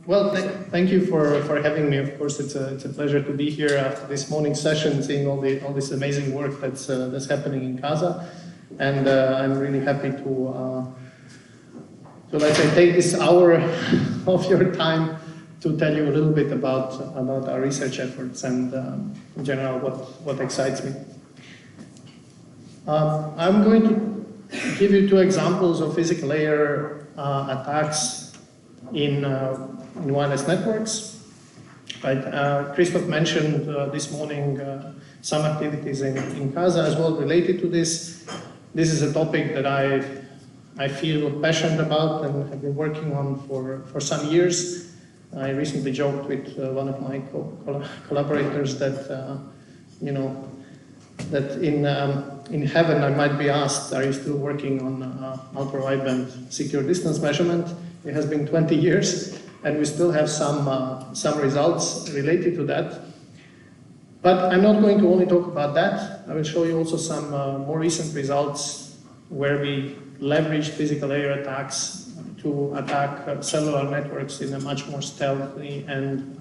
Well, thank you for having me. Of course, it's a pleasure to be here after this morning session, seeing all this amazing work that's happening in CASA, and I'm really happy to let's say take this hour of your time to tell you a little bit about our research efforts and in general what excites me. I'm going to give you two examples of physical layer attacks in wireless networks. Right? Christoph mentioned this morning some activities in CASA as well related to this. This is a topic that I feel passionate about and have been working on for some years. I recently joked with one of my collaborators that that in heaven I might be asked, are you still working on ultra-wideband secure distance measurement? It has been 20 years, and we still have some results related to that. But I'm not going to only talk about that. I will show you also some more recent results where we leveraged physical layer attacks to attack cellular networks in a much more stealthy and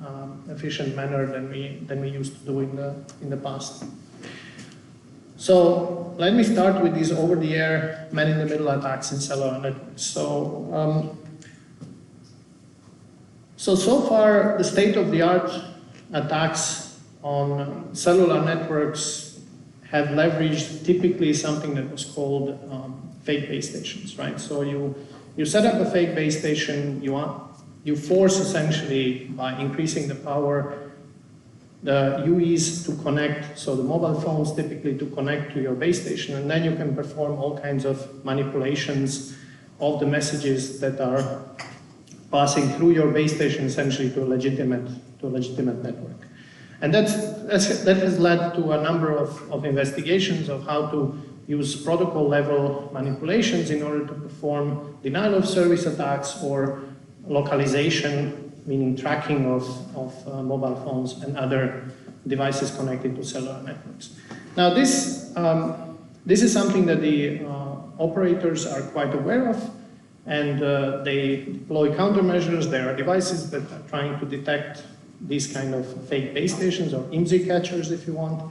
efficient manner than we used to do in the past. So let me start with these over-the-air man-in-the-middle attacks in cellular networks. So far, the state-of-the-art attacks on cellular networks have leveraged typically something that was called fake base stations, right? So you set up a fake base station, you force essentially, by increasing the power, the UEs to connect, so the mobile phones typically to connect to your base station, and then you can perform all kinds of manipulations of the messages that are passing through your base station essentially to a legitimate network. And that has led to a number of investigations of how to use protocol level manipulations in order to perform denial of service attacks or localization, meaning tracking of mobile phones and other devices connected to cellular networks. Now this is something that the operators are quite aware of, and they deploy countermeasures. There are devices that are trying to detect these kind of fake base stations or IMSI catchers, if you want,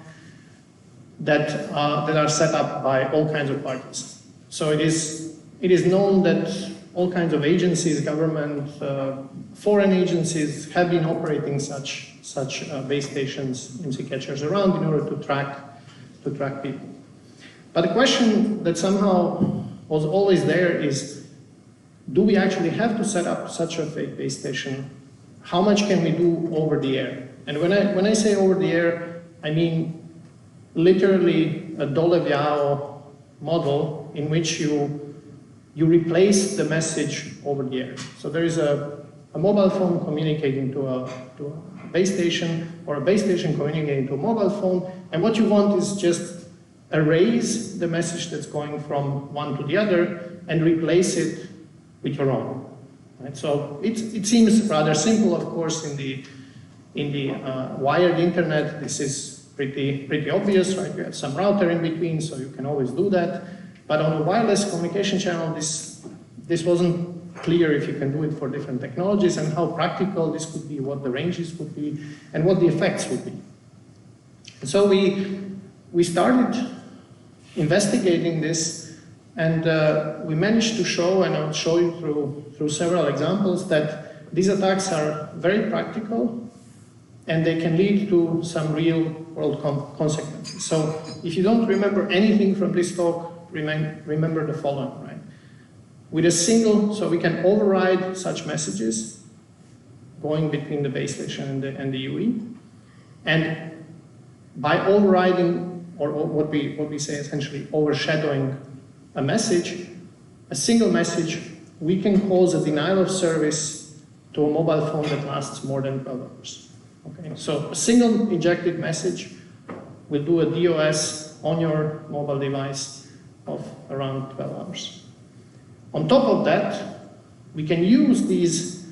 that are set up by all kinds of parties. So it is known that all kinds of agencies, government, foreign agencies have been operating such base stations, IMSI catchers around in order to track people. But the question that somehow was always there is, do we actually have to set up such a fake base station? How much can we do over the air? And when I say over the air, I mean literally a Dole-Viao model in which you replace the message over the air. So there is a mobile phone communicating to a base station, or a base station communicating to a mobile phone, and what you want is just erase the message that's going from one to the other and replace it with your own. Right? So it seems rather simple, of course, in the wired internet. This is pretty obvious, right? You have some router in between, so you can always do that. But on the wireless communication channel, this wasn't clear if you can do it for different technologies and how practical this could be, what the ranges would be, and what the effects would be. And so we started investigating this, and we managed to show, and I'll show you through several examples, that these attacks are very practical and they can lead to some real world consequences. So if you don't remember anything from this talk, remember the following, right? With a single, so we can override such messages going between the base station and the UE. And by overriding, or what we say essentially overshadowing a message, a single message, we can cause a denial of service to a mobile phone that lasts more than 12 hours. Okay, so a single injected message will do a DOS on your mobile device of around 12 hours. On top of that, we can use this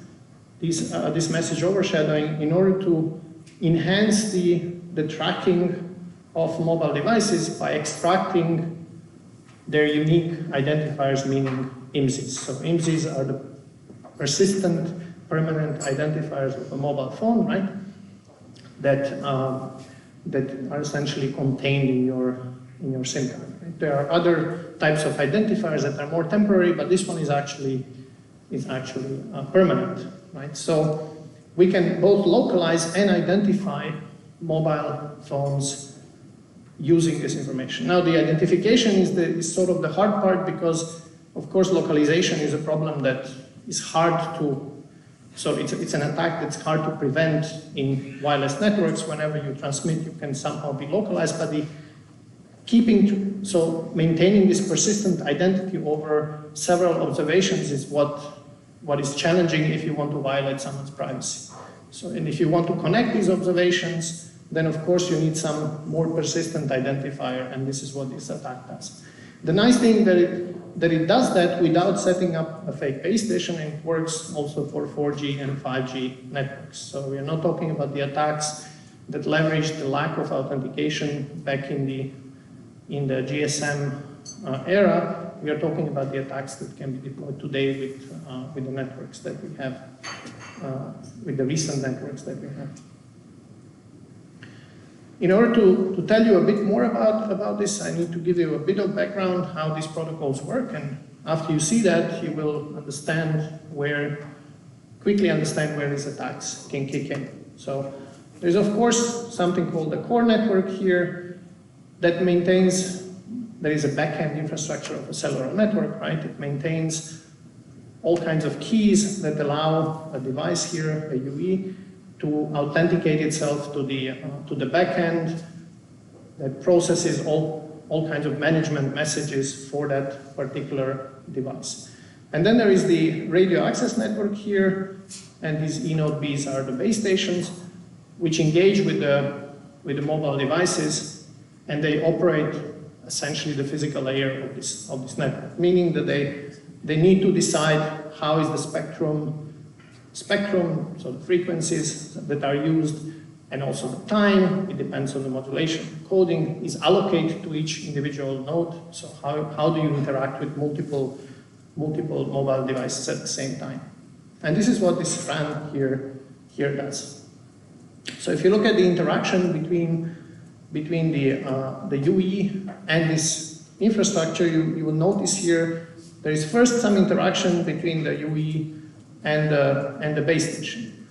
message overshadowing in order to enhance the tracking of mobile devices by extracting their unique identifiers, meaning IMSIs. So IMSIs are the persistent permanent identifiers of a mobile phone, right? That are essentially contained in your SIM card. Right? There are other types of identifiers that are more temporary, but this one is actually permanent, right? So we can both localize and identify mobile phones using this information. Now, the identification is sort of the hard part because, of course, localization is a problem that is hard to. So it's an attack that's hard to prevent in wireless networks. Whenever you transmit, you can somehow be localized, but maintaining this persistent identity over several observations is what is challenging if you want to violate someone's privacy. So, and if you want to connect these observations, then of course you need some more persistent identifier, and this is what this attack does. The nice thing that it does that without setting up a fake base station, and it works also for 4G and 5G networks. So we are not talking about the attacks that leverage the lack of authentication back in the GSM era. We are talking about the attacks that can be deployed today with the networks that we have, with the recent networks that we have. In order to tell you a bit more about this, I need to give you a bit of background how these protocols work, and after you see that, you will quickly understand where these attacks can kick in. So there's of course something called the core network here that maintains, there is a backend infrastructure of a cellular network, right? It maintains all kinds of keys that allow a device here, a UE, to authenticate itself to the backend that processes all kinds of management messages for that particular device. And then there is the radio access network here, and these eNodeBs are the base stations which engage with the mobile devices, and they operate essentially the physical layer of this network, meaning that they need to decide how is the spectrum, so the frequencies that are used, and also the time, it depends on the modulation. Coding is allocated to each individual node, so how do you interact with multiple mobile devices at the same time? And this is what this RAN here does. So if you look at the interaction between the UE and this infrastructure, you will notice here there is first some interaction between the UE and the base station.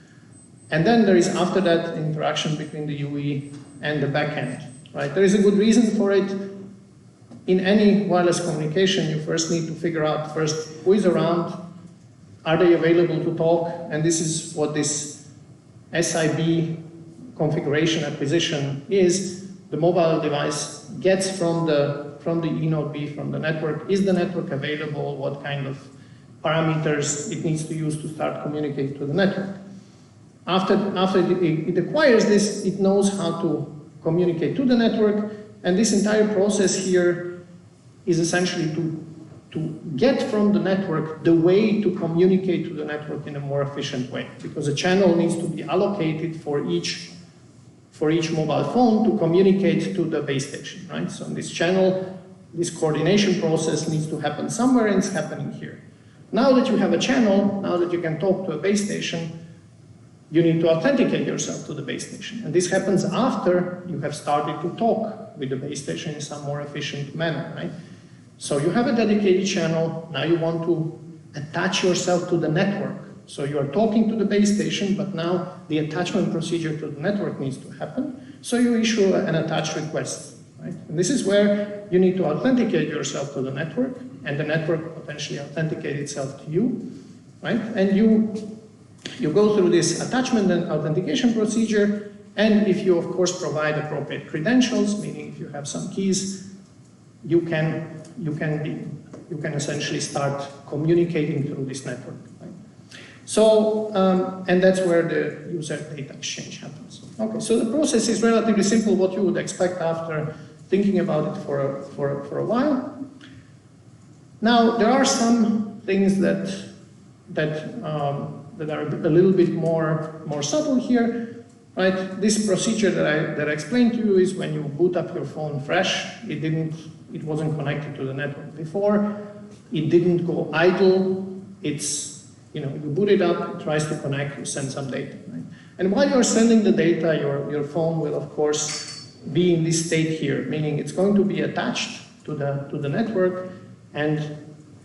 And then there is after that interaction between the UE and the backend, right? There is a good reason for it. In any wireless communication, you first need to figure out first who is around, are they available to talk, and this is what this SIB configuration acquisition is. The mobile device gets from the eNodeB, from the network, is the network available, what kind of parameters it needs to use to start communicating to the network. After it acquires this, it knows how to communicate to the network, and this entire process here is essentially to get from the network the way to communicate to the network in a more efficient way, because a channel needs to be allocated for each mobile phone to communicate to the base station, right? So in this channel, this coordination process needs to happen somewhere, and it's happening here. Now that you have a channel, now that you can talk to a base station, you need to authenticate yourself to the base station. And this happens after you have started to talk with the base station in some more efficient manner, right? So you have a dedicated channel, now you want to attach yourself to the network. So you are talking to the base station, but now the attachment procedure to the network needs to happen. So you issue an attach request, right? And this is where you need to authenticate yourself to the network, and the network potentially authenticate itself to you, right? And you go through this attachment and authentication procedure, and if you, of course, provide appropriate credentials, meaning if you have some keys, you can essentially start communicating through this network, right? So, and that's where the user data exchange happens. Okay, so the process is relatively simple, what you would expect after thinking about it for a while. Now, there are some things that are a little bit more subtle here, right? This procedure that I explained to you is when you boot up your phone fresh, it wasn't connected to the network before, it didn't go idle, it's you boot it up, it tries to connect, you send some data, right? And while you're sending the data, your phone will, of course, be in this state here, meaning it's going to be attached to the network, and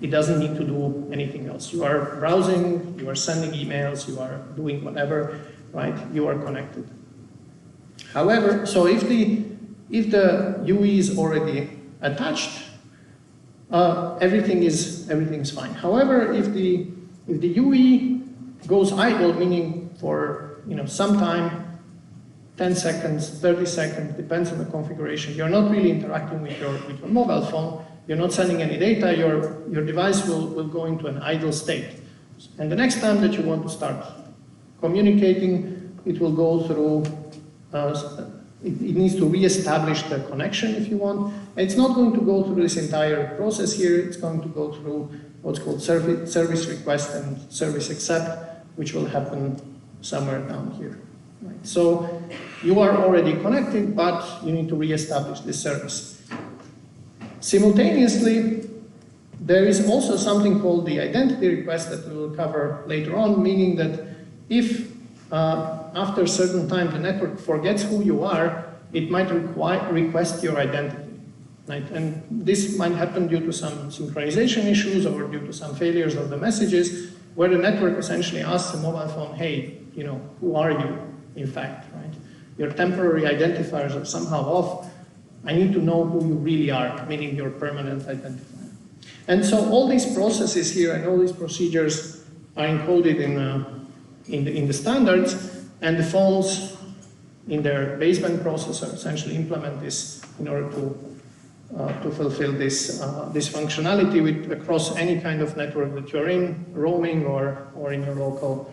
it doesn't need to do anything else. You are browsing, you are sending emails, you are doing whatever, right? You are connected. However, so if the UE is already attached, everything's fine. However, if the UE goes idle, meaning for some time, 10 seconds, 30 seconds, depends on the configuration, you're not really interacting with your mobile phone, you're not sending any data, your device will go into an idle state. And the next time that you want to start communicating, it will go through, it needs to re-establish the connection if you want. And it's not going to go through this entire process here, it's going to go through what's called service request and service accept, which will happen somewhere down here. Right. So you are already connected, but you need to re-establish this service. Simultaneously, there is also something called the identity request that we will cover later on, meaning that if after a certain time the network forgets who you are, it might request your identity. Right? And this might happen due to some synchronization issues or due to some failures of the messages, where the network essentially asks the mobile phone, hey, who are you, in fact, right? Your temporary identifiers are somehow off. I need to know who you really are, meaning your permanent identifier. And so all these processes here and all these procedures are encoded in the standards, and the phones in their baseband processor essentially implement this in order to fulfill this functionality across any kind of network that you're in, roaming or in your local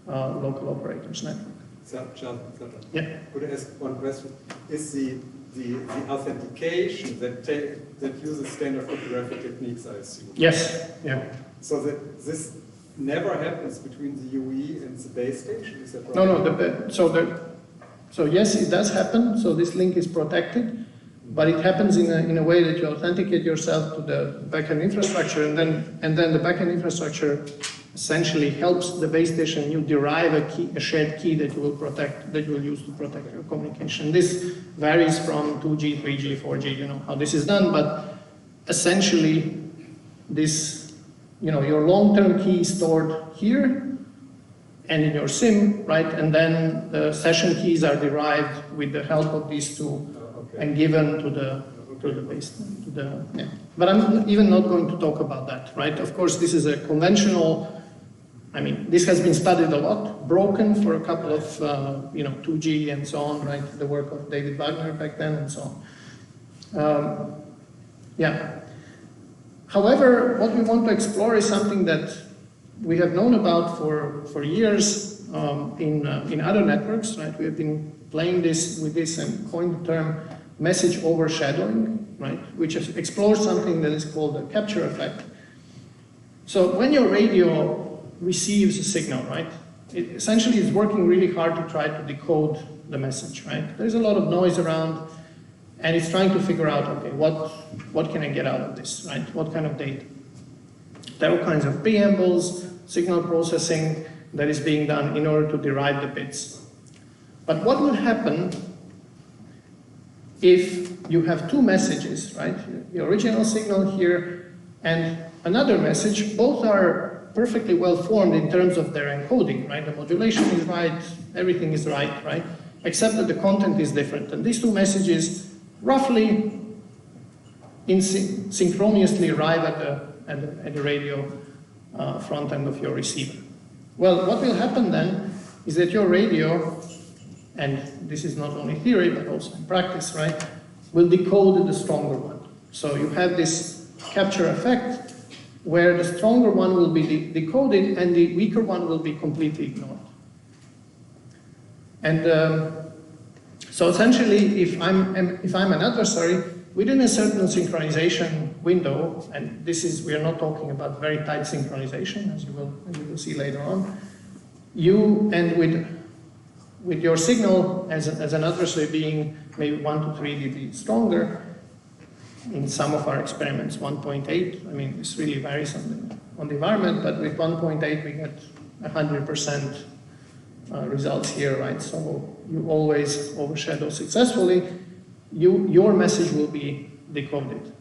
operator's network. Srdjan, yeah. Could I ask one question? Is the authentication that uses standard cryptographic techniques, I assume? Yes. Yeah. So that this never happens between the UE and the base station, is that right? No. So yes, it does happen. So this link is protected, but it happens in a way that you authenticate yourself to the backend infrastructure, and then the backend infrastructure essentially helps the base station. You derive a shared key that you will use to protect your communication. This varies from 2G, 3G, 4G, how this is done, but essentially this, your long-term key is stored here and in your SIM, right? And then the session keys are derived with the help of these two and given to the base. But I'm even not going to talk about that, right? Of course, this is a conventional. This has been studied a lot, broken for a couple of, 2G and so on, right? The work of David Wagner back then and so on. However, what we want to explore is something that we have known about for years in other networks, right? We have been playing with this and coined the term message overshadowing, right? Which explores something that is called the capture effect. So when your radio receives a signal, right? It essentially is working really hard to try to decode the message, right? There's a lot of noise around, and it's trying to figure out, okay, what can I get out of this, right? What kind of data? There are all kinds of preambles, signal processing that is being done in order to derive the bits. But what will happen if you have two messages, right? The original signal here and another message, both are perfectly well formed in terms of their encoding, right? The modulation is right, everything is right? Except that the content is different. And these two messages roughly synchronously arrive at the radio front end of your receiver. Well, what will happen then is that your radio, and this is not only theory but also in practice, right, will decode the stronger one. So you have this capture effect where the stronger one will be decoded and the weaker one will be completely ignored. And so essentially, if I'm an adversary, within a certain synchronization window, and we are not talking about very tight synchronization, as you will see later on, with your signal as an adversary being maybe 1 to 3 dB stronger, in some of our experiments 1.8, this really varies on on the environment, but with 1.8 we get 100% results here, right? So you always overshadow successfully. Your message will be decoded.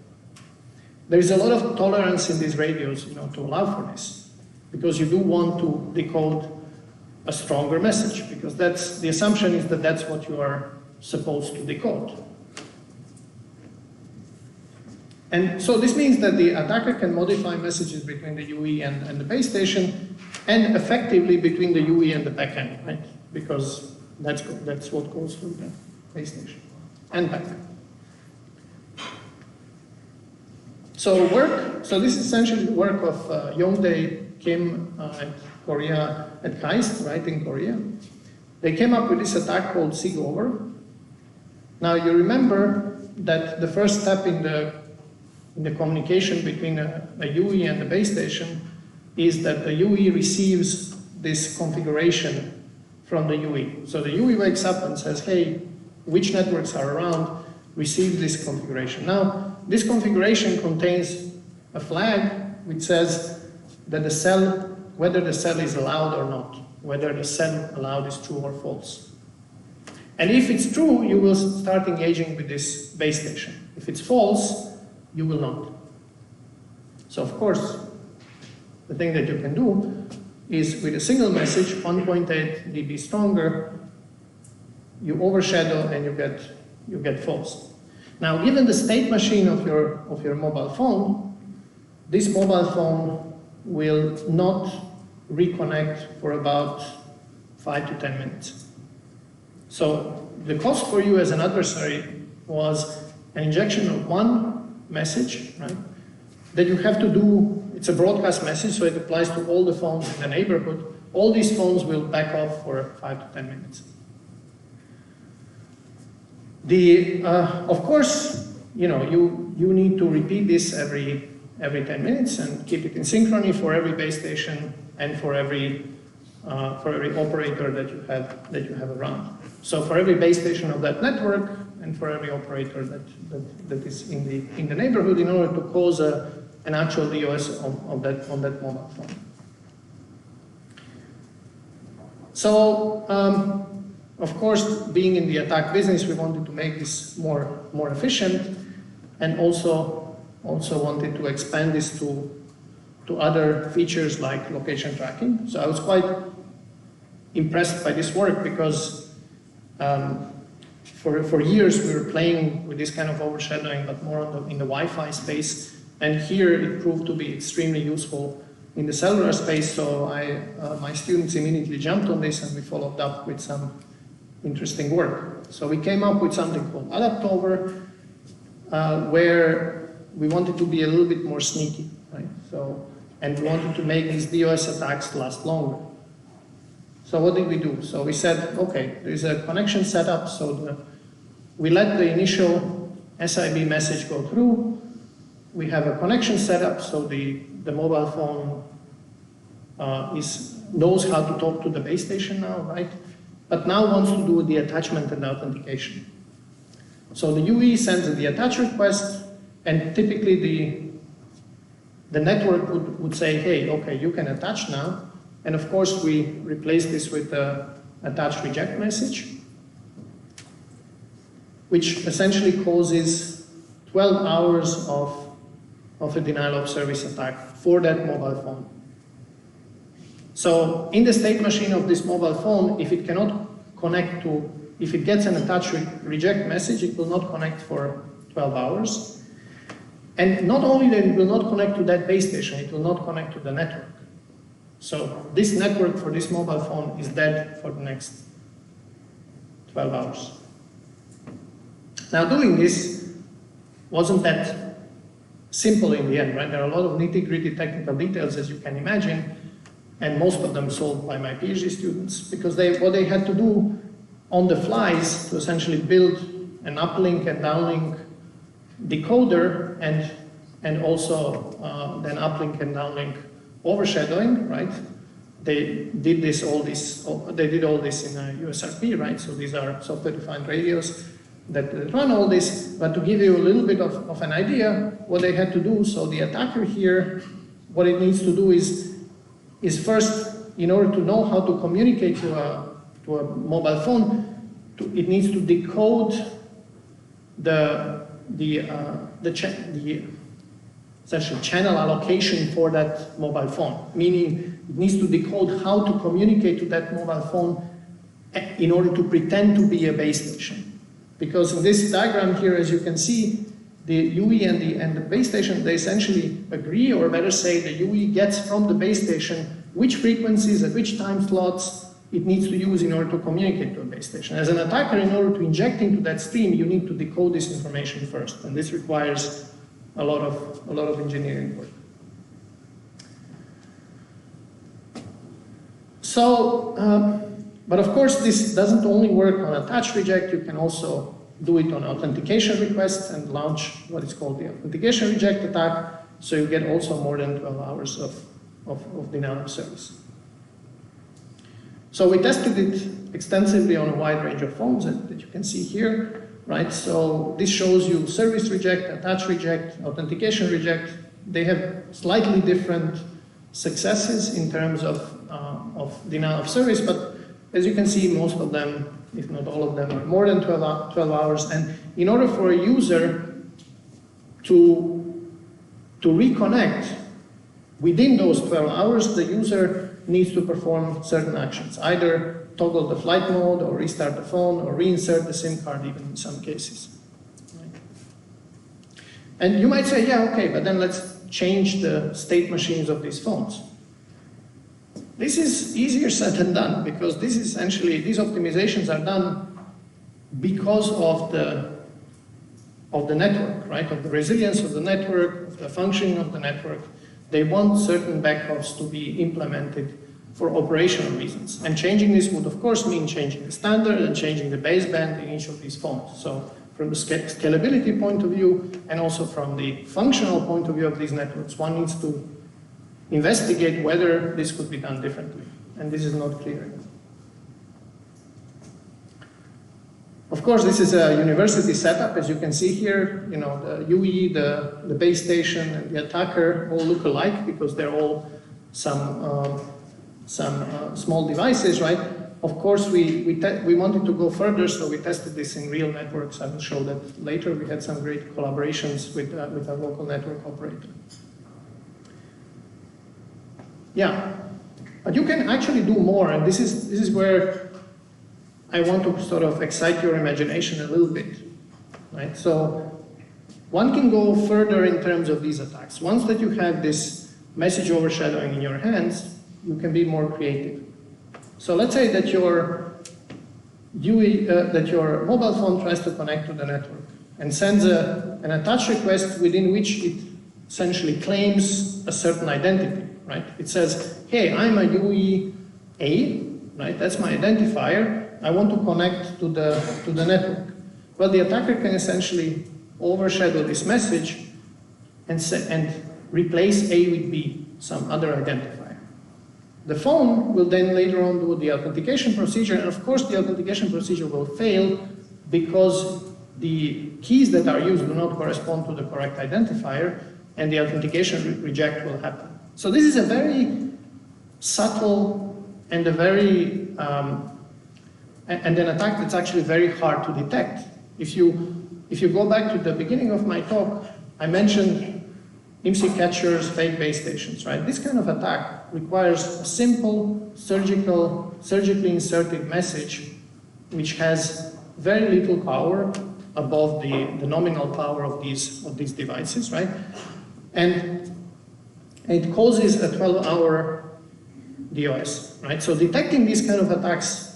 There is a lot of tolerance in these radios, to allow for this, because you do want to decode a stronger message, because the assumption is that that's what you are supposed to decode. And so this means that the attacker can modify messages between the UE and the base station, and effectively between the UE and the backend, right? Because that's what goes through the base station and back. So this is essentially the work of Yongdae, Kim at Korea, at KAIST, right, in Korea. They came up with this attack called SIG-over. Now you remember that the first step in the communication between a UE and the base station is that the UE receives this configuration from the UE. So the UE wakes up and says, hey, which networks are around, receive this configuration. Now, this configuration contains a flag which says that the cell, whether the cell is allowed or not, whether the cell allowed is true or false. And if it's true, you will start engaging with this base station. If it's false, you will not. So of course, the thing that you can do is with a single message, 1.8 dB stronger, you overshadow and you get false. Now, given the state machine of your mobile phone, this mobile phone will not reconnect for about 5 to 10 minutes. So the cost for you as an adversary was an injection of one message, right, that you have to do. It's a broadcast message, so it applies to all the phones in the neighborhood. All these phones will back off for 5 to 10 minutes. Of course, you need to repeat this every 10 minutes and keep it in synchrony for every base station and for every operator that you have around. So for every base station of that network and for every operator that is in the neighborhood, in order to cause an actual DOS on that mobile phone. So, of course, being in the attack business, we wanted to make this more efficient, and also wanted to expand this to other features like location tracking. So I was quite impressed by this work because for years we were playing with this kind of overshadowing, but more in the Wi-Fi space. And here it proved to be extremely useful in the cellular space. So my students immediately jumped on this, and we followed up with some interesting work. So we came up with something called Adaptover, where we wanted to be a little bit more sneaky, right? And we wanted to make these DOS attacks last longer. So what did we do? So we said, okay, there's a connection setup, so we let the initial SIB message go through. We have a connection setup, so the mobile phone knows how to talk to the base station now, right? But now wants to do the attachment and authentication. So the UE sends the attach request, and typically the network would say, hey, okay, you can attach now. And of course, we replace this with the attach reject message, which essentially causes 12 hours of a denial of service attack for that mobile phone. So in the state machine of this mobile phone, if it cannot connect if it gets an attach reject message, it will not connect for 12 hours. And not only that it will not connect to that base station, it will not connect to the network. So this network for this mobile phone is dead for the next 12 hours. Now doing this wasn't that simple in the end, right? There are a lot of nitty-gritty technical details, as you can imagine, and most of them solved by my PhD students, because what they had to do on the fly is to essentially build an uplink and downlink decoder and also then uplink and downlink overshadowing, right? They did all this in a USRP, right? So these are software-defined radios that run all this. But to give you a little bit of an idea, what they had to do, so the attacker here what it needs to do is first, in order to know how to communicate to a mobile phone, it needs to decode the essentially channel allocation for that mobile phone, meaning it needs to decode how to communicate to that mobile phone in order to pretend to be a base station. Because in this diagram here, as you can see, the UE and the base station, they essentially agree, or better say, the UE gets from the base station which frequencies at which time slots it needs to use in order to communicate to a base station. As an attacker, in order to inject into that stream, you need to decode this information first, and this requires a lot of engineering work. So, but of course, this doesn't only work on attach reject. You can also do it on authentication requests and launch what is called the authentication reject attack. So you get also more than 12 hours of denial of service. So we tested it extensively on a wide range of phones that you can see here, right? So this shows you service reject, attach reject, authentication reject. They have slightly different successes in terms of denial of service, but as you can see, most of them, if not all of them, are more than 12 hours. And in order for a user to reconnect within those 12 hours, the user needs to perform certain actions, either toggle the flight mode or restart the phone or reinsert the SIM card even in some cases. Right? And you might say, yeah, okay, but then let's change the state machines of these phones. This is easier said than done, because this is essentially, these optimizations are done because of the network, right? Of the resilience of the network, of the functioning of the network. They want certain backups to be implemented for operational reasons. And changing this would, of course, mean changing the standard and changing the baseband in each of these phones. So from the scalability point of view, and also from the functional point of view of these networks, one needs to investigate whether this could be done differently. And this is not clear enough. Of course, this is a university setup. As you can see here, you know, the UE, the base station, and the attacker all look alike because they're all some small devices, right? Of course, we wanted to go further, so we tested this in real networks. I will show that later. We had some great collaborations with our local network operator. Yeah, but you can actually do more, and this is where I want to sort of excite your imagination a little bit, right? So one can go further in terms of these attacks. Once that you have this message overshadowing in your hands, you can be more creative. So let's say that your mobile phone tries to connect to the network and sends an attach request within which it essentially claims a certain identity, right? It says, hey, I'm a UE A, right? That's my identifier. I want to connect to the network. Well, the attacker can essentially overshadow this message and replace A with B, some other identifier. The phone will then later on do the authentication procedure, and of course the authentication procedure will fail because the keys that are used do not correspond to the correct identifier, and the authentication reject will happen. So this is a very subtle and a very and an attack that's actually very hard to detect. If you go back to the beginning of my talk, I mentioned IMSI catchers, fake base stations, right? This kind of attack requires a simple surgically inserted message which has very little power above the nominal power of these devices, right? And it causes a 12-hour DOS, right? So detecting these kind of attacks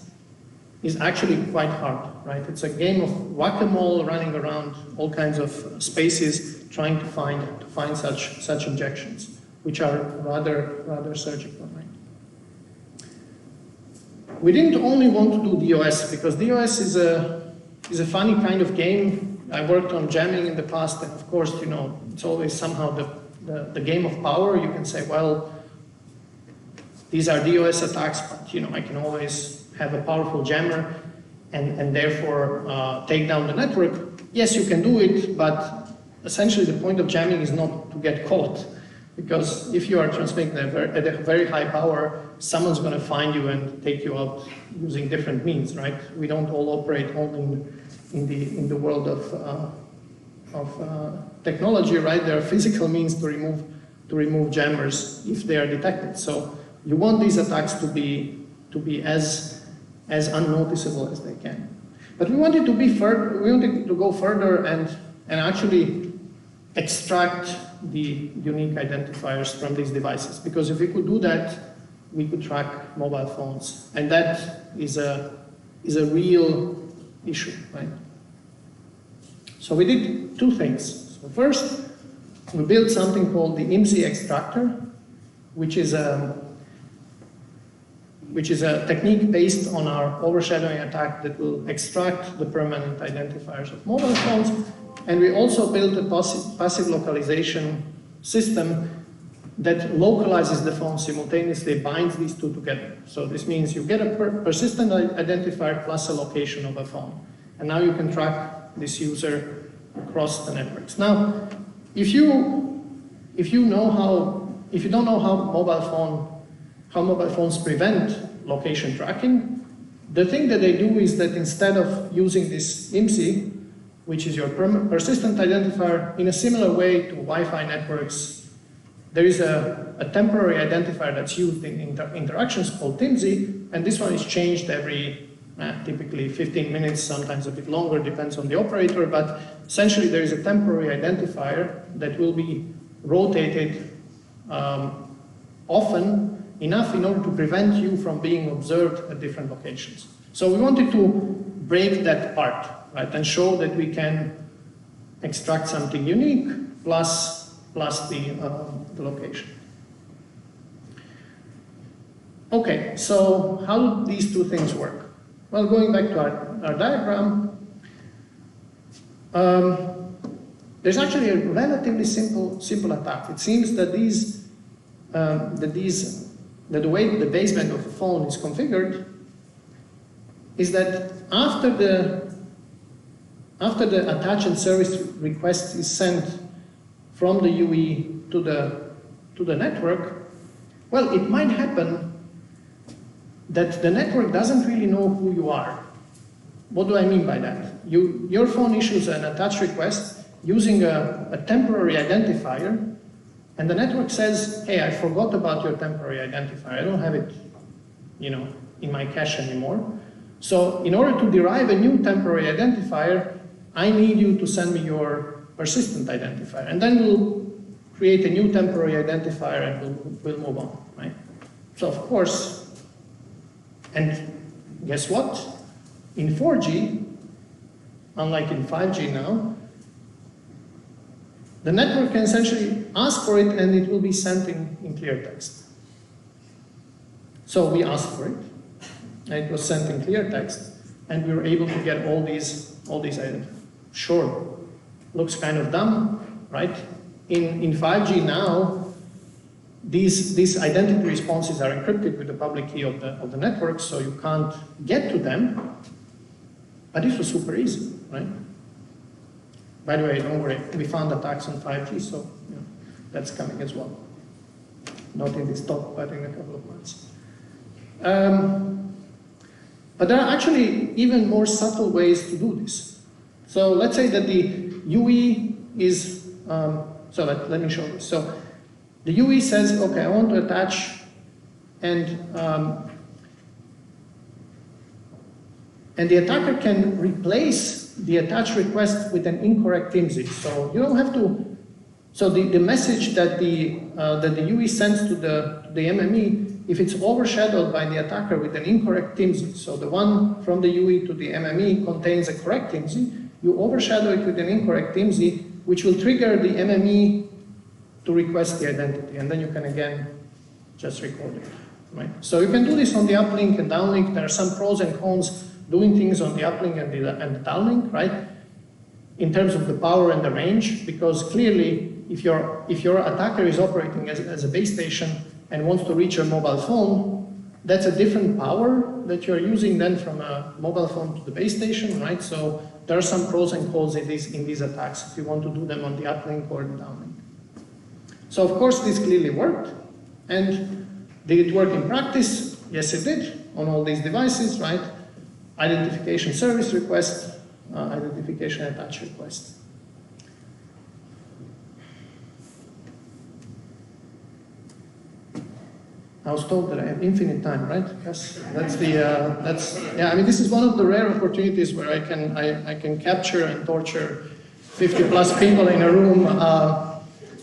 is actually quite hard, right? It's a game of whack-a-mole running around all kinds of spaces trying to find such injections, which are rather surgical, right? We didn't only want to do DOS because DOS is a funny kind of game. I worked on jamming in the past, and of course, you know, it's always somehow the game of power. You can say, well, these are DOS attacks, but you know, I can always have a powerful jammer and therefore take down the network. Yes, you can do it, but essentially the point of jamming is not to get caught. Because if you are transmitting at a very high power, someone's going to find you and take you out using different means, right? We don't all operate only in the world of technology, right? There are physical means to remove jammers if they are detected. So you want these attacks to be as unnoticeable as they can. But we wanted to go further and actually extract the unique identifiers from these devices. Because if we could do that, we could track mobile phones. And that is a real issue, right? So we did two things. So first, we built something called the IMSI extractor, which is a technique based on our overshadowing attack that will extract the permanent identifiers of mobile phones. And we also built a passive localization system that localizes the phone simultaneously, binds these two together. So this means you get a persistent identifier plus a location of a phone. And now you can track this user across the networks. Now, if you don't know how mobile phones prevent location tracking, the thing that they do is that instead of using this IMSI, which is your persistent identifier, in a similar way to Wi-Fi networks, there is a temporary identifier that's used in interactions called TIMSI, and this one is changed every typically 15 minutes, sometimes a bit longer, depends on the operator, but essentially there is a temporary identifier that will be rotated often enough in order to prevent you from being observed at different locations. So we wanted to break that part, right, and show that we can extract something unique plus the location. Okay, so how do these two things work? Well, going back to our diagram, there's actually a relatively simple attack. It seems that the way the baseband of the phone is configured is that after the attach and service request is sent from the UE to the network, well, it might happen that the network doesn't really know who you are. What do I mean by that? Your phone issues an attach request using a temporary identifier, and the network says, hey, I forgot about your temporary identifier. I don't have it, in my cache anymore. So in order to derive a new temporary identifier, I need you to send me your persistent identifier. And then we'll create a new temporary identifier and we'll move on, right? So of course, and guess what? In 4G, unlike in 5G now, the network can essentially ask for it and it will be sent in clear text. So we asked for it, and it was sent in clear text, and we were able to get all these items. Sure, looks kind of dumb, right? In 5G now, these identity responses are encrypted with the public key of the network, so you can't get to them. But this was super easy, right? By the way, don't worry, we found attacks on 5G, so that's coming as well. Not in this talk, but in a couple of months. But there are actually even more subtle ways to do this. So let's say that the UE is, let me show this. So the UE says, okay, I want to attach, and the attacker can replace the attach request with an incorrect IMSI. So you don't have to. So the message that the UE sends to the MME, if it's overshadowed by the attacker with an incorrect IMSI, so the one from the UE to the MME contains a correct IMSI, you overshadow it with an incorrect IMSI, which will trigger the MME to request the identity, and then you can again just record it, right? So you can do this on the uplink and downlink. There are some pros and cons doing things on the uplink and the downlink, right? In terms of the power and the range, because clearly, if your attacker is operating as a base station and wants to reach a mobile phone, that's a different power that you're using then from a mobile phone to the base station, right? So there are some pros and cons in these attacks if you want to do them on the uplink or the downlink. So of course this clearly worked. And did it work in practice? Yes, it did on all these devices, right? Identification service request, identification attach request. I was told that I have infinite time, right? Yes, yeah. I mean, this is one of the rare opportunities where I can capture and torture 50+ people in a room.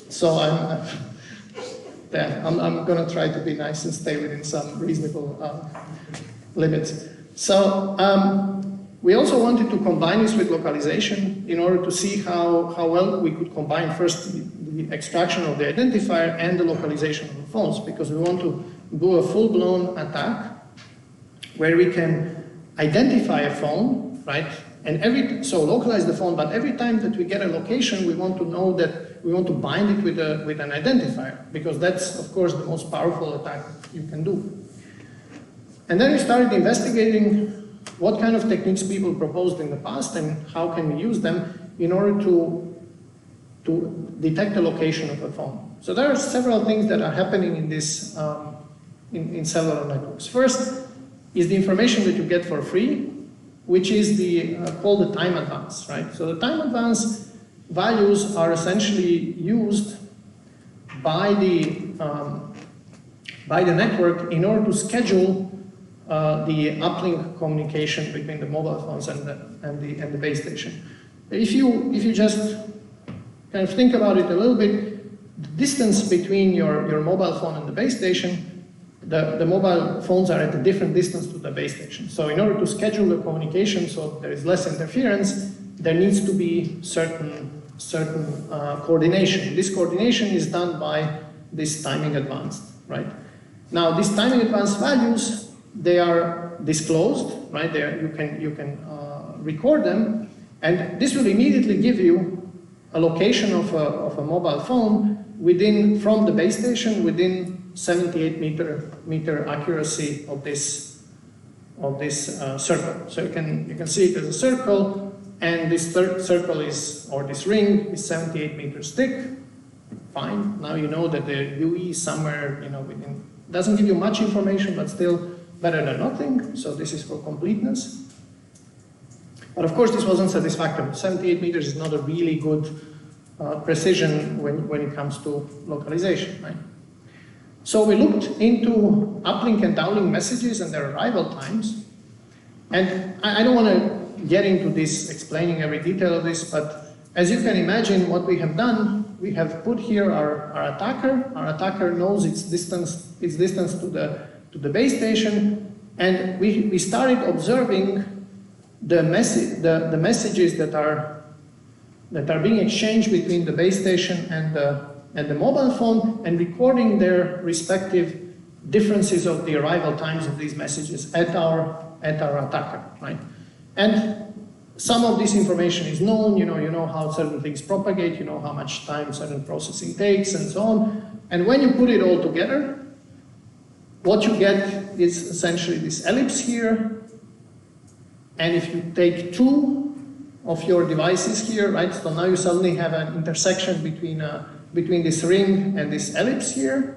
So I'm going to try to be nice and stay within some reasonable limits. So we also wanted to combine this with localization in order to see how well we could combine first the extraction of the identifier and the localization of the phones, because we want to do a full-blown attack where we can identify a phone, right? And so localize the phone, but every time that we get a location, we want to know that we want to bind it with an identifier, because that's, of course, the most powerful attack you can do. And then we started investigating what kind of techniques people proposed in the past and how can we use them in order to detect the location of a phone. So there are several things that are happening in this in cellular networks. First is the information that you get for free, which is called the time advance, right? So the time advance values are essentially used by the network in order to schedule the uplink communication between the mobile phones and the base station. If you just kind of think about it a little bit, the distance between your mobile phone and the base station, the mobile phones are at a different distance to the base station. So in order to schedule the communication so there is less interference, there needs to be certain coordination. This coordination is done by this timing advanced, right? Now these timing advanced values, they are disclosed, right? You can record them, and this will immediately give you a location of a mobile phone from the base station within 78 meter accuracy of this circle. So you can see it as a circle, and this circle this ring is 78 meters thick. Fine. Now you know that the UE is somewhere, within. Doesn't give you much information, but still better than nothing. So this is for completeness. But of course, this wasn't satisfactory. 78 meters is not a really good precision when it comes to localization, right? So we looked into uplink and downlink messages and their arrival times. And I don't want to get into this, explaining every detail of this, but as you can imagine, what we have done, we have put here our attacker. Our attacker knows its distance to the base station, and we started observing the messages that are being exchanged between the base station and the mobile phone, and recording their respective differences of the arrival times of these messages at our attacker, right? And some of this information is known, you know how certain things propagate, you know how much time certain processing takes, and so on. And when you put it all together, what you get is essentially this ellipse here. And if you take two of your devices here, right, so now you suddenly have an intersection between this ring and this ellipse here.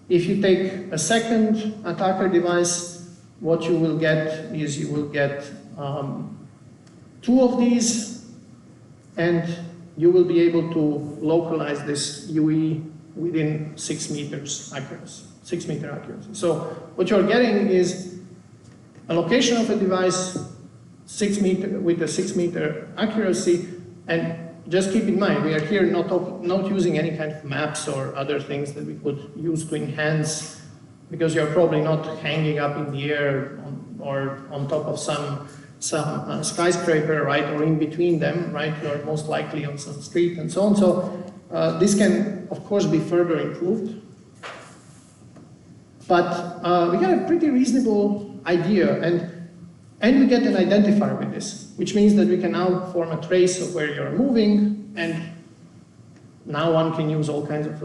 If you take a second attacker device, what you will get is you will get two of these, and you will be able to localize this UE within 6 meters accuracy, 6 meter accuracy. So what you're getting is a location of a device 6 meter with a 6 meter accuracy, and just keep in mind we are here not using any kind of maps or other things that we could use to enhance, because you're probably not hanging up in the air or on top of some skyscraper, right, or in between them, right? You're most likely on some street and so on. So this can, of course, be further improved. But we got a pretty reasonable idea, and we get an identifier with this, which means that we can now form a trace of where you're moving, and now one can use all kinds of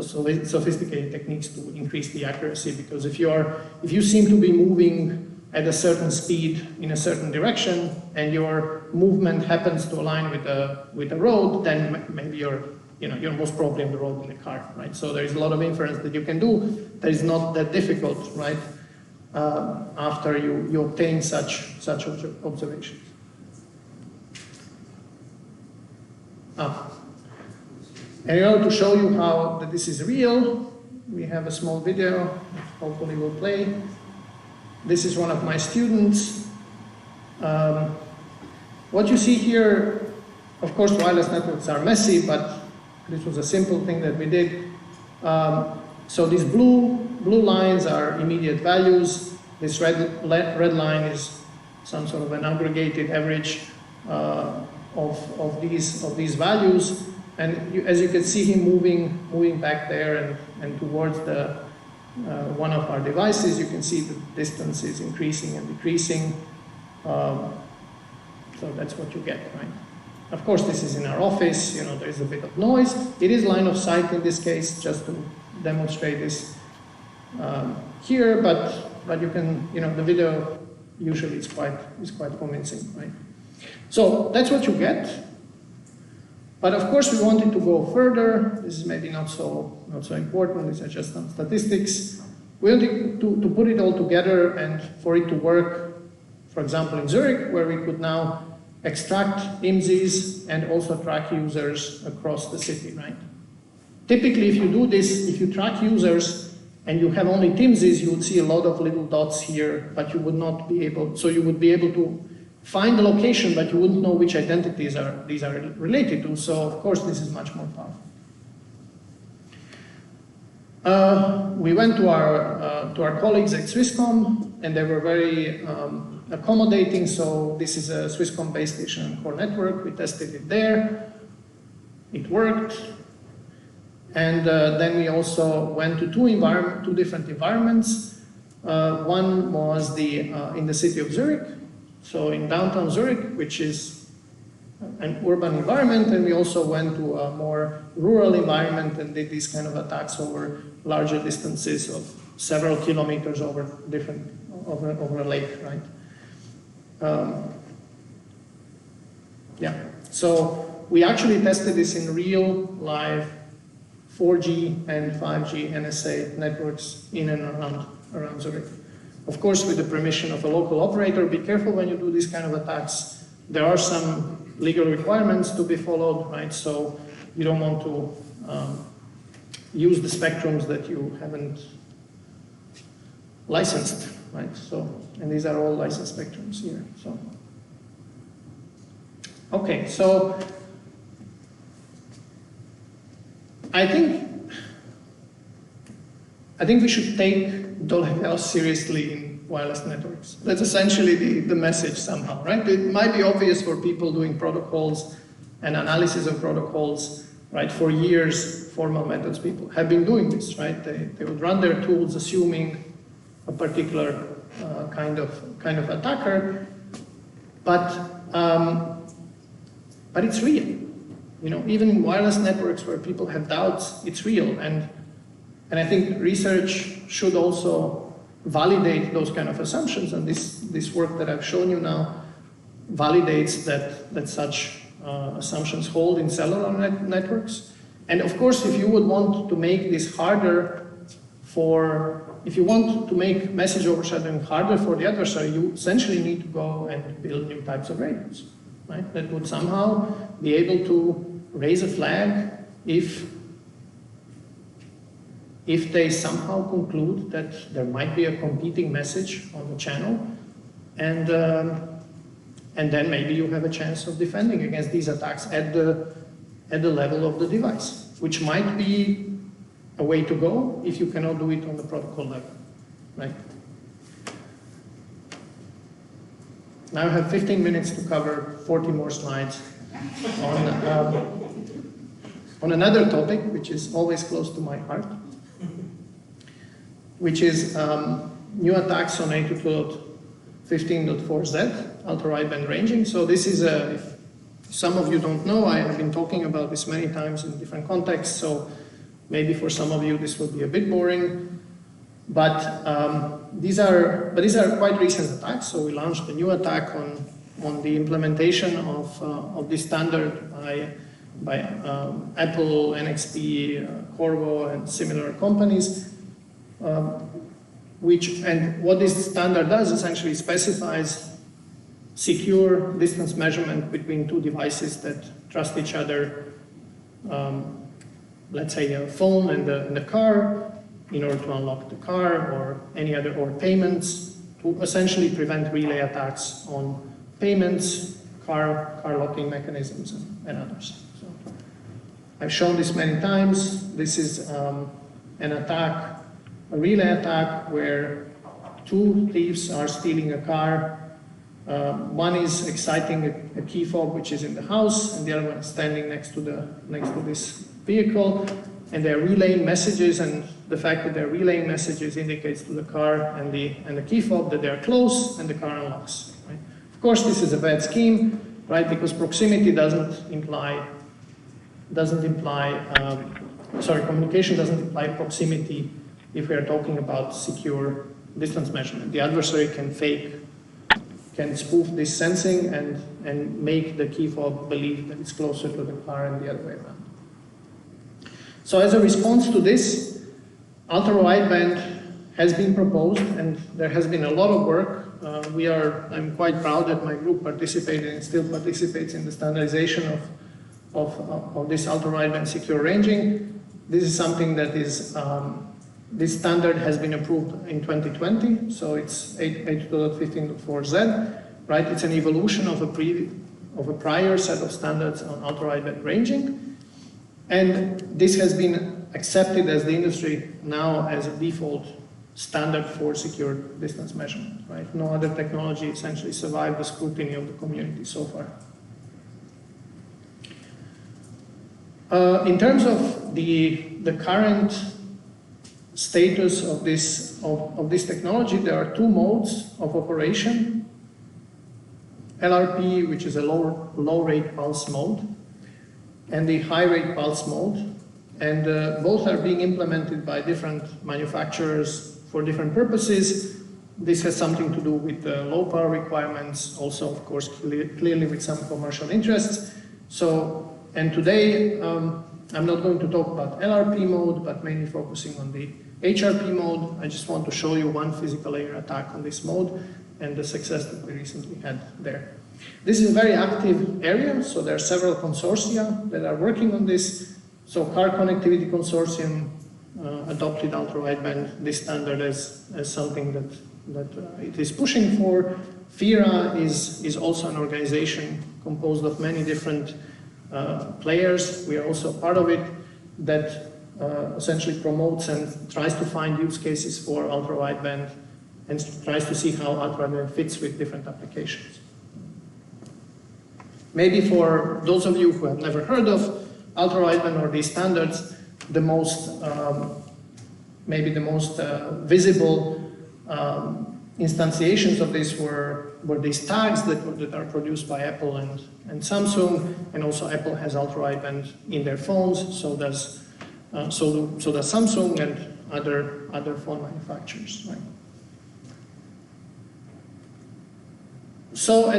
sophisticated techniques to increase the accuracy, because if you seem to be moving at a certain speed in a certain direction, and your movement happens to align with a road, then maybe your you're most probably on the road in a car, right? So there is a lot of inference that you can do that is not that difficult, right? After you obtain such observations. And in order to show you how that this is real, we have a small video, hopefully will play. This is one of my students. What you see here, of course, wireless networks are messy, but this was a simple thing that we did. So these blue lines are immediate values. This red line is some sort of an aggregated average of these values. And as you can see him moving back there and towards the one of our devices, you can see the distance is increasing and decreasing. So that's what you get, right? Of course, this is in our office, there is a bit of noise. It is line of sight in this case, just to demonstrate this here, but you can, the video usually is quite convincing, right? So that's what you get. But of course, we wanted to go further. This is maybe not so important. These are just some statistics. We wanted to put it all together and for it to work, for example, in Zürich, where we could now extract IMSIs and also track users across the city, right? Typically, if you do this, if you track users and you have only TIMSIs, you would see a lot of little dots here, but you would not be able, so you would be able to find the location, but you wouldn't know which identities these are related to. So of course, this is much more powerful. We went to our colleagues at Swisscom, and they were very accommodating. So this is a Swisscom base station core network. We tested it there. It worked. And then we also went to two different environments. One was in the city of Zurich. So in downtown Zurich, which is an urban environment, and we also went to a more rural environment and did these kind of attacks over larger distances of several kilometers over a lake, right? Yeah. So we actually tested this in real live 4G and 5G NSA networks in and around Zurich. Of course, with the permission of a local operator. Be careful when you do these kind of attacks. There are some legal requirements to be followed, right? So you don't want to use the spectrums that you haven't licensed, right? So, and these are all licensed spectrums here. So, okay, so I think we should take DOLE seriously in wireless networks. That's essentially the message somehow, right? It might be obvious for people doing protocols and analysis of protocols, right? For years, formal methods people have been doing this, right? They would run their tools assuming a particular kind of attacker, but it's real. Even in wireless networks where people have doubts, it's real. And I think research should also validate those kind of assumptions, and this work that I've shown you now validates that such assumptions hold in cellular networks. And of course, if you would want to make this harder if you want to make message overshadowing harder for the adversary, you essentially need to go and build new types of radios, right? That would somehow be able to raise a flag if they somehow conclude that there might be a competing message on the channel, and then maybe you have a chance of defending against these attacks at the level of the device, which might be a way to go if you cannot do it on the protocol level, right? Now I have 15 minutes to cover 40 more slides on another topic, which is always close to my heart, which is new attacks on 802.15.4z, ultra-wideband ranging. So this is if some of you don't know, I have been talking about this many times in different contexts, so maybe for some of you this will be a bit boring, but these are quite recent attacks. So we launched a new attack on the implementation of this standard by Apple, NXP, Corvo, and similar companies. What this standard does essentially specifies secure distance measurement between two devices that trust each other, let's say a phone and the car, in order to unlock the car or any other, or payments, to essentially prevent relay attacks on payments, car locking mechanisms, and others. So I've shown this many times. This is an attack, a relay attack, where two thieves are stealing a car. One is exciting a key fob which is in the house, and the other one is standing next to this vehicle, and they're relaying messages, and the fact that they're relaying messages indicates to the car and the key fob that they're close, and the car unlocks. Right? Of course, this is a bad scheme, right? Because proximity communication doesn't imply proximity if we are talking about secure distance measurement. The adversary can spoof this sensing and make the key fob believe that it's closer to the car and the other way around. So as a response to this, ultra-wideband has been proposed, and there has been a lot of work. I'm quite proud that my group participated and still participates in the standardization of this ultra-wideband secure ranging. This is something that is, this standard has been approved in 2020, so it's 8.15.4z, right? It's an evolution of a prior set of standards on ultra-wideband ranging. And this has been accepted as the industry now as a default standard for secure distance measurement, right? No other technology essentially survived the scrutiny of the community so far. In terms of the current status of this technology, there are two modes of operation. LRP, which is a low rate pulse mode, and the high rate pulse mode, and both are being implemented by different manufacturers for different purposes. This has something to do with low power requirements, also of course clearly with some commercial interests. So, and today I'm not going to talk about LRP mode, but mainly focusing on the HRP mode. I just want to show you one physical layer attack on this mode and the success that we recently had there. This is a very active area, so there are several consortia that are working on this. So Car Connectivity Consortium adopted ultra-wideband, this standard as something that it is pushing for. FIRA is also an organization composed of many different players. We are also part of it, that essentially promotes and tries to find use cases for ultra-wideband and tries to see how ultra-wideband fits with different applications. Maybe for those of you who have never heard of ultra-wideband or these standards, the most, maybe the most visible instantiations of this were these tags that are produced by Apple and Samsung, and also Apple has ultra-wideband in their phones, so does Samsung and other phone manufacturers. Right? So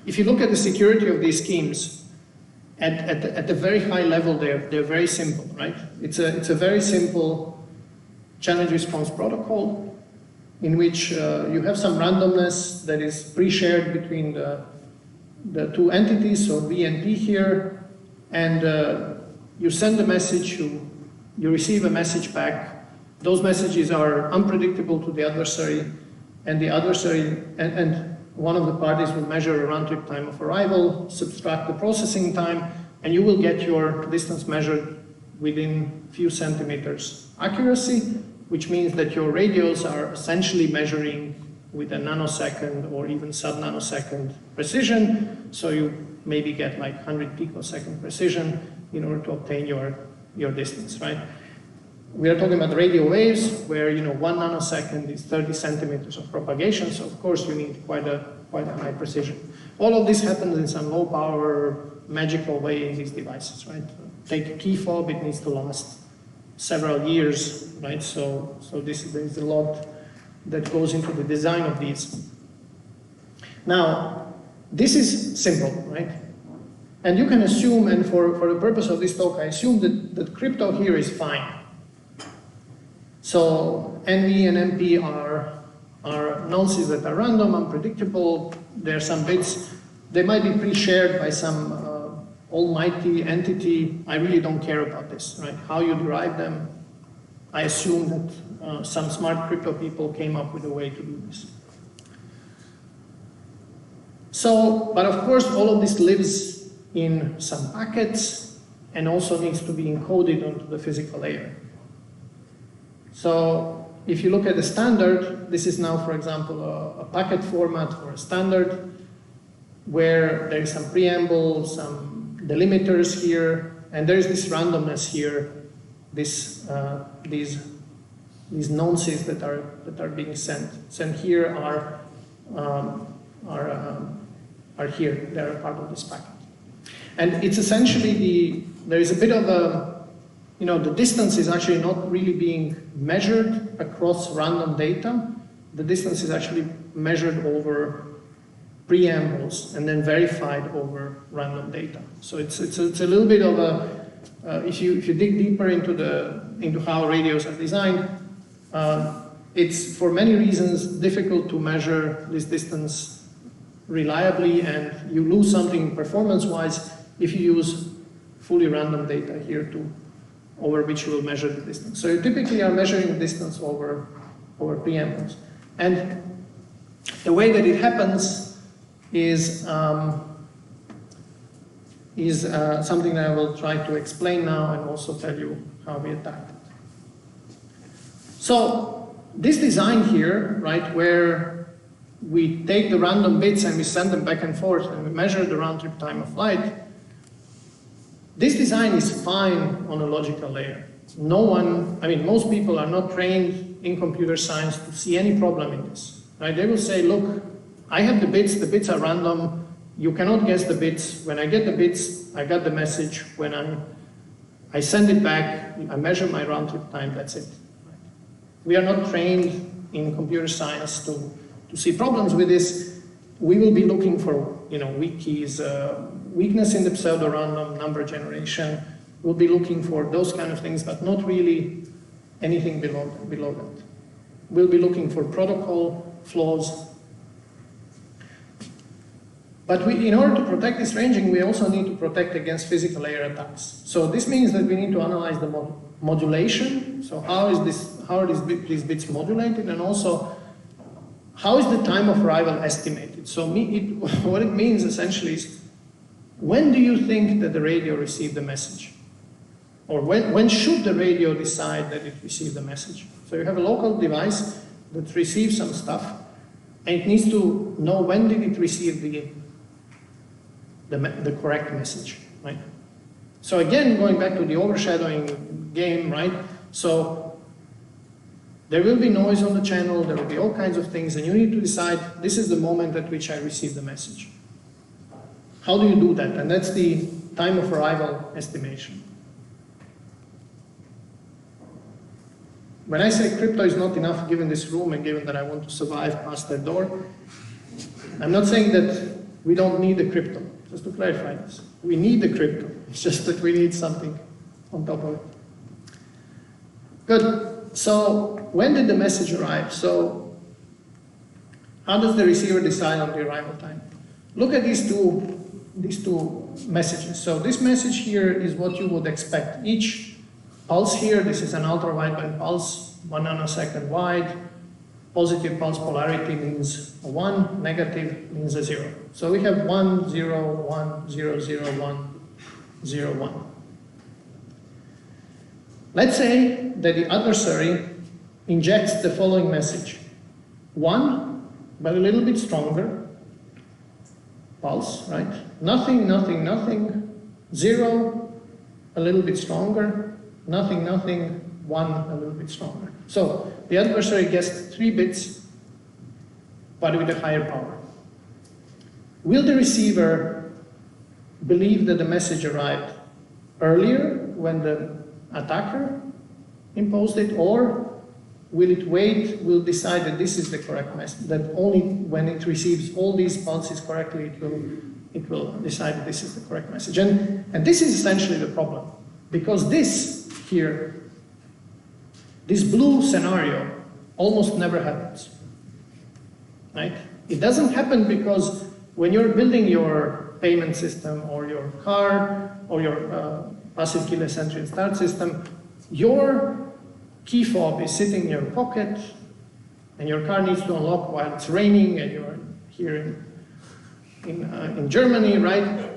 if you look at the security of these schemes, at the very high level, they're very simple, right? It's a very simple challenge response protocol in which you have some randomness that is pre-shared between the two entities, so V and P here, and you send a message, you receive a message back. Those messages are unpredictable to the adversary, and the adversary and one of the parties will measure a round-trip time of arrival, subtract the processing time, and you will get your distance measured within few centimeters accuracy, which means that your radios are essentially measuring with a nanosecond or even sub-nanosecond precision, so you maybe get like 100 picosecond precision in order to obtain your distance, right? We are talking about radio waves where 1 nanosecond is 30 centimeters of propagation, so of course you need quite a high precision. All of this happens in some low power, magical way in these devices, right? Take a key fob, it needs to last several years, right? So there's a lot that goes into the design of these. Now, this is simple, right? And you can assume, and for the purpose of this talk, I assume that crypto here is fine. So NV and MP are nonces that are random, unpredictable. There are some bits. They might be pre-shared by some almighty entity. I really don't care about this, right? How you derive them, I assume that some smart crypto people came up with a way to do this. So, but of course, all of this lives in some packets and also needs to be encoded onto the physical layer. So, if you look at the standard, this is now, for example, a packet format for a standard where there is some preamble, some delimiters here, and there is this randomness here, these nonces that are being sent. Sent here are here. They are part of this packet, and it's essentially there is a bit of a, the distance is actually not really being measured across random data. The distance is actually measured over preambles and then verified over random data. So it's a little bit of a if you dig deeper into how radios are designed, it's for many reasons difficult to measure this distance reliably, and you lose something performance-wise if you use fully random data here over which you will measure the distance. So you typically are measuring the distance over preambles. And the way that it happens is something that I will try to explain now and also tell you how we attacked it. So this design here, right, where we take the random bits and we send them back and forth and we measure the round trip time of flight, this design is fine on a logical layer. Most people are not trained in computer science to see any problem in this, right? They will say, look, I have the bits are random, you cannot guess the bits. When I get the bits, I got the message. When I send it back, I measure my round trip time, that's it. Right? We are not trained in computer science to see problems with this. We will be looking for, weak keys, weakness in the pseudo-random number generation. We'll be looking for those kind of things, but not really anything below that. We'll be looking for protocol flaws. But in order to protect this ranging, we also need to protect against physical layer attacks. So this means that we need to analyze the modulation. So how are these bits modulated, and also how is the time of arrival estimated? So what it means essentially is, when do you think that the radio received the message? Or when should the radio decide that it received the message? So you have a local device that receives some stuff, and it needs to know when did it receive the correct message, right? So again, going back to the overshadowing game, right? So there will be noise on the channel, there will be all kinds of things, and you need to decide, this is the moment at which I receive the message. How do you do that? And that's the time of arrival estimation. When I say crypto is not enough given this room and given that I want to survive past that door, I'm not saying that we don't need the crypto. Just to clarify this, we need the crypto. It's just that we need something on top of it. Good. So when did the message arrive? So how does the receiver decide on the arrival time? Look at these two messages. So this message here is what you would expect. Each pulse here, this is an ultra-wideband pulse, 1 nanosecond wide. Positive pulse polarity means a 1, negative means a 0. So we have 1, 0, 1, 0, 0, 1, 0, 1. Let's say that the adversary injects the following message. 1, but a little bit stronger. Pulse, right? Nothing, nothing, nothing. 0, a little bit stronger. Nothing, nothing. 1, a little bit stronger. So the adversary gets 3 bits, but with a higher power. Will the receiver believe that the message arrived earlier when the attacker imposed it, or will it wait, will decide that this is the correct message, that only when it receives all these pulses correctly, it will it will decide that this is the correct message. And this is essentially the problem, because this here, this blue scenario almost never happens, right? It doesn't happen because when you're building your payment system or your car or your passive keyless entry and start system, your key fob is sitting in your pocket and your car needs to unlock while it's raining and you're here in Germany, right?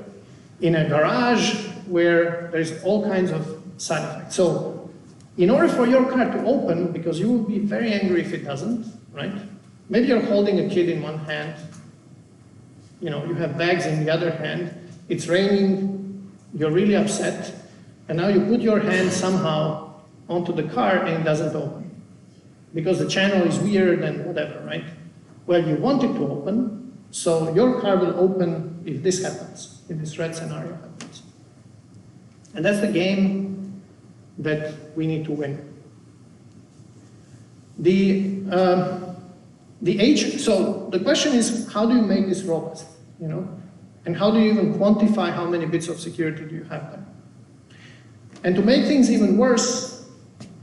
In a garage where there's all kinds of side effects. So in order for your car to open, because you will be very angry if it doesn't, right? Maybe you're holding a kid in one hand, you know, you have bags in the other hand, it's raining, you're really upset, and now you put your hand somehow onto the car and it doesn't open. Because the channel is weird and whatever, right? Well, you want it to open, so your car will open if this happens, if this red scenario happens. And that's the game that we need to win. So the question is, how do you make this robust, you know? And how do you even quantify how many bits of security do you have there? And to make things even worse,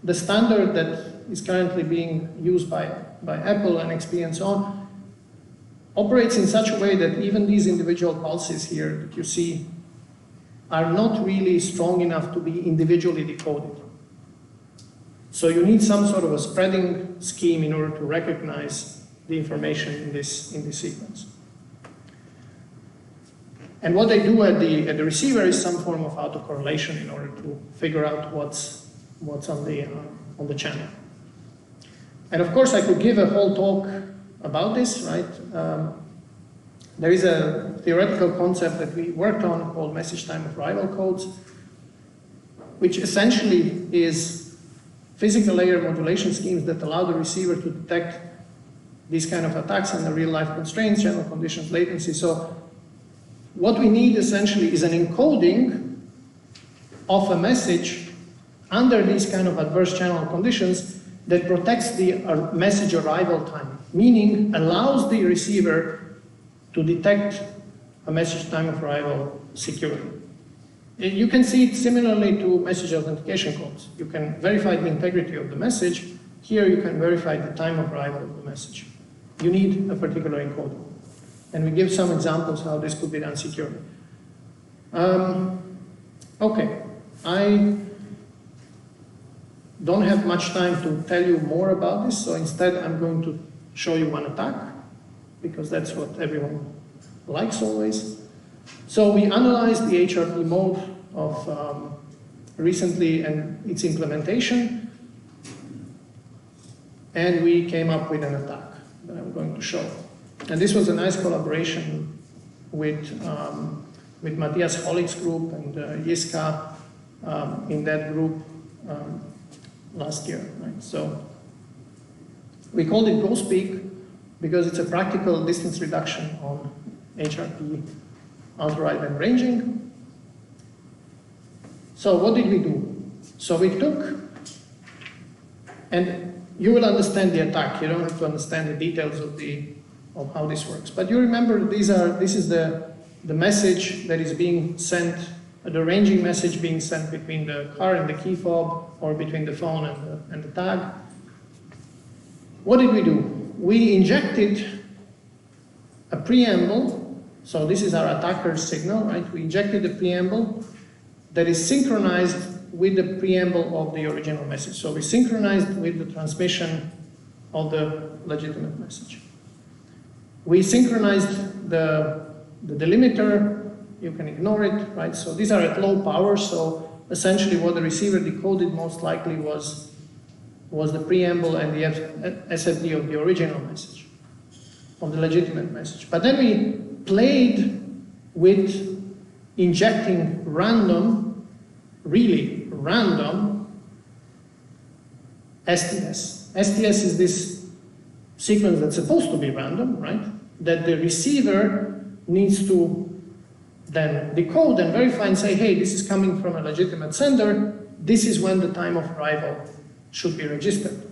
the standard that is currently being used by Apple and XP and so on operates in such a way that even these individual pulses here that you see are not really strong enough to be individually decoded. So you need some sort of a spreading scheme in order to recognize the information in this sequence. And what they do at the receiver is some form of autocorrelation in order to figure out what's on the channel. And of course, I could give a whole talk about this, right? There is a theoretical concept that we worked on called message time of arrival codes, which essentially is physical layer modulation schemes that allow the receiver to detect these kind of attacks under real-life constraints, channel conditions, latency. So what we need essentially is an encoding of a message under these kind of adverse channel conditions that protects the message arrival time, meaning allows the receiver to detect a message time of arrival securely. You can see it similarly to message authentication codes. You can verify the integrity of the message. Here you can verify the time of arrival of the message. You need a particular encoder. And we give some examples how this could be done securely. Okay, I don't have much time to tell you more about this, so instead I'm going to show you one attack, because that's what everyone likes always. So we analyzed the HRP mode of recently and its implementation, and we came up with an attack that I'm going to show. And this was a nice collaboration with Matthias Hollig's group and Jiska in that group last year, right? So we called it GoSpeak because it's a practical distance reduction on HRP ultra-wideband ranging. So what did we do? So we took, and you will understand the attack. You don't have to understand the details of how this works. But you remember this is the message that is being sent, the ranging message being sent between the car and the key fob, or between the phone and the tag. What did we do? We injected a preamble. So this is our attacker's signal, right? We injected a preamble that is synchronized with the preamble of the original message. So we synchronized with the transmission of the legitimate message. We synchronized the delimiter. You can ignore it, right? So these are at low power, so essentially what the receiver decoded most likely was the preamble and the SFD of the original message, of the legitimate message. But then we played with injecting random, really random STS. STS is this sequence that's supposed to be random, right? That the receiver needs to then decode and verify and say, hey, this is coming from a legitimate sender. This is when the time of arrival should be registered.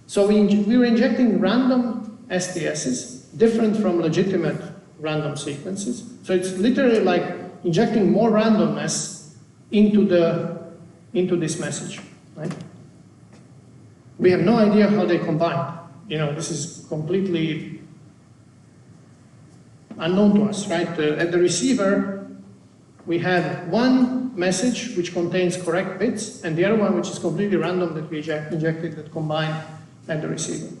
So we were injecting random STSs, different from legitimate random sequences. So it's literally like injecting more randomness into this message, right? We have no idea how they combine. You know, this is completely unknown to us, right? At the receiver, we have one message which contains correct bits, and the other one which is completely random that we injected that combined at the receiver.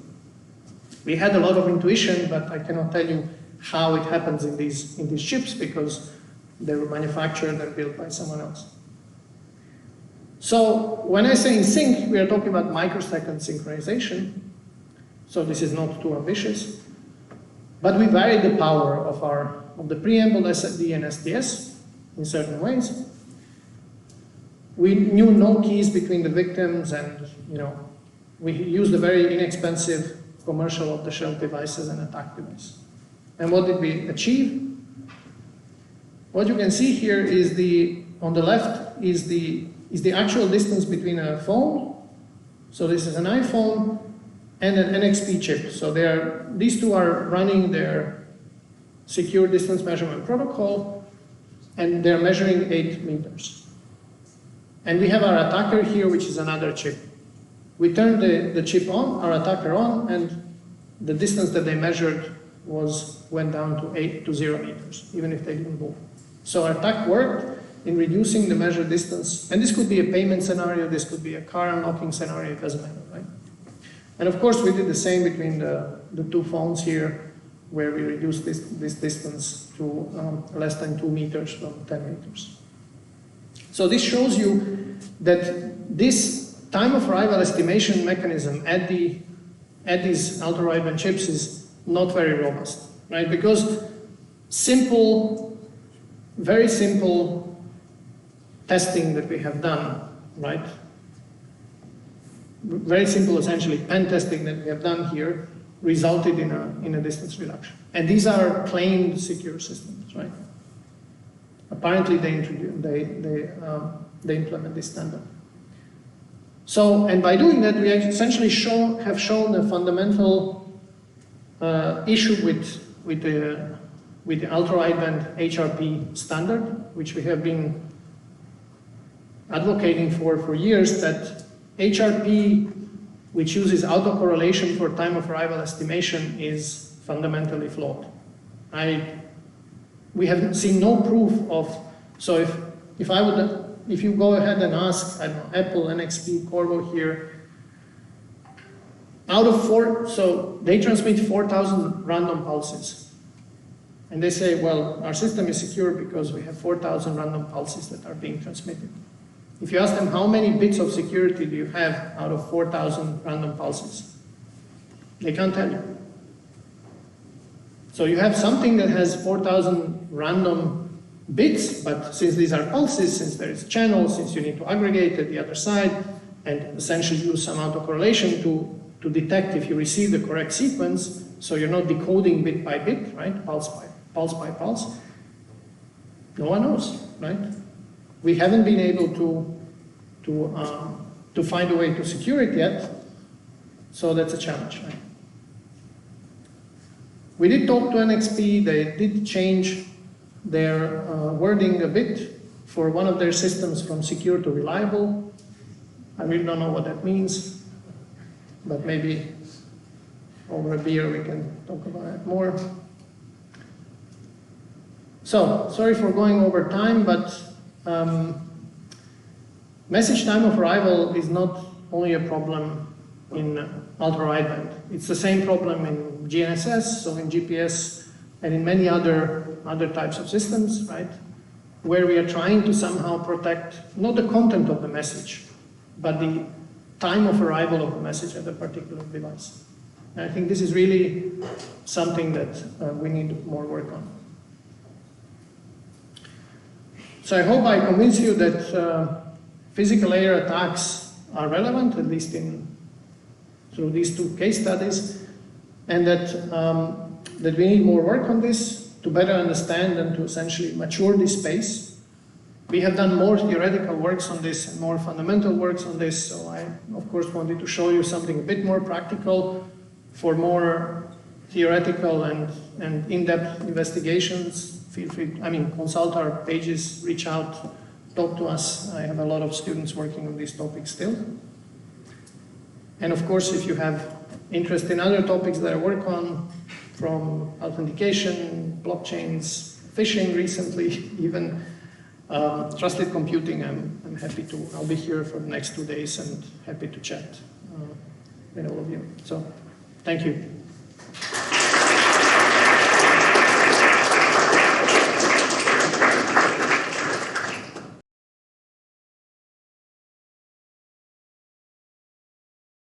We had a lot of intuition, but I cannot tell you how it happens in these chips because they were manufactured and built by someone else. So when I say in sync, we are talking about microsecond synchronization. So this is not too ambitious. But we varied the power of the preamble SSD and SDS in certain ways. We knew no keys between the victims, and we used a very inexpensive commercial off-the-shelf devices and attack device. And what did we achieve? What you can see here is on the left is the actual distance between a phone. So this is an iPhone and an NXP chip. So these two are running their secure distance measurement protocol, and they're measuring 8 meters. And we have our attacker here, which is another chip. We turned the chip on, our attacker on, and the distance that they measured went down to 0 meters, even if they didn't move. So our attack worked in reducing the measured distance. And this could be a payment scenario, this could be a car unlocking scenario, it doesn't matter, right? And of course, we did the same between the two phones here, where we reduced this distance to less than 2 meters from 10 meters. So this shows you that this time of arrival estimation mechanism at these ultra-wideband chips is not very robust, right? Because very simple testing that we have done, right? Very simple, essentially, pen testing that we have done here resulted in a distance reduction. And these are claimed secure systems, right? Apparently, they implement this standard. So, and by doing that, we essentially have shown a fundamental issue with the ultra-wideband HRP standard, which we have been advocating for years, that HRP, which uses autocorrelation for time of arrival estimation, is fundamentally flawed. We have seen no proof of. So if you go ahead and ask, I don't know, Apple, NXP, Qorvo here, so they transmit 4,000 random pulses. And they say, well, our system is secure because we have 4,000 random pulses that are being transmitted. If you ask them how many bits of security do you have out of 4,000 random pulses, they can't tell you. So you have something that has 4,000 random bits, but since these are pulses, since there is a channel, since you need to aggregate at the other side, and essentially use some autocorrelation to detect if you receive the correct sequence, so you're not decoding bit by bit, right? Pulse by pulse. No one knows, right? We haven't been able to find a way to secure it yet, so that's a challenge, right? We did talk to NXP. They did change their wording a bit for one of their systems from secure to reliable. I really don't know what that means, but maybe over a beer we can talk about it more. So, sorry for going over time, but message time of arrival is not only a problem in ultra-wideband. It's the same problem in GNSS, so in GPS, and in many other types of systems, right? Where we are trying to somehow protect not the content of the message, but the time of arrival of the message at a particular device. And I think this is really something that we need more work on. So I hope I convince you that physical layer attacks are relevant, at least through these two case studies, and that we need more work on this to better understand and to essentially mature this space. We have done more theoretical works on this and more fundamental works on this, so I, of course, wanted to show you something a bit more practical for more theoretical and in-depth investigations, feel free, consult our pages, reach out, talk to us. I have a lot of students working on these topics still. And of course, if you have interest in other topics that I work on, from authentication, blockchains, phishing recently, even trusted computing, I'm happy to. I'll be here for the next 2 days and happy to chat with all of you. So, thank you.